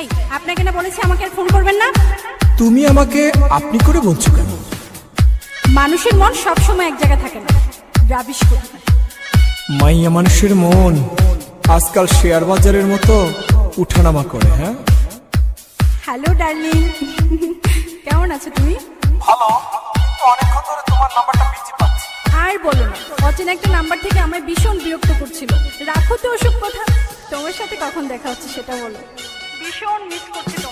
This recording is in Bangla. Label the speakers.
Speaker 1: এই আপনাকে না বলেছি আমাকে আর ফোন করবেন না।
Speaker 2: তুমি আমাকে আপনি করে বলছো কেন?
Speaker 1: মানুষের মন সব সময় এক জায়গায় থাকে না, রাবিশ করে।
Speaker 2: মাইয়া মানুষের মন আজকাল শেয়ার বাজারের মতো উঠানামা করে। হ্যাঁ,
Speaker 1: হ্যালো ডার্লিং, কেমন আছো তুমি?
Speaker 2: ভালো, কিন্তু অনেকক্ষণ ধরে তোমার নাম্বারটা বিজি পাচ্ছি।
Speaker 1: আর বলো না, অচেনা একটা নাম্বার থেকে আমায় ভীষণ বিরক্ত করছিল। রাখো তো ওসব কথা, তোমার সাথে কখন দেখা হচ্ছে সেটা বলো। ভীষণ মিস করছি তোমায়।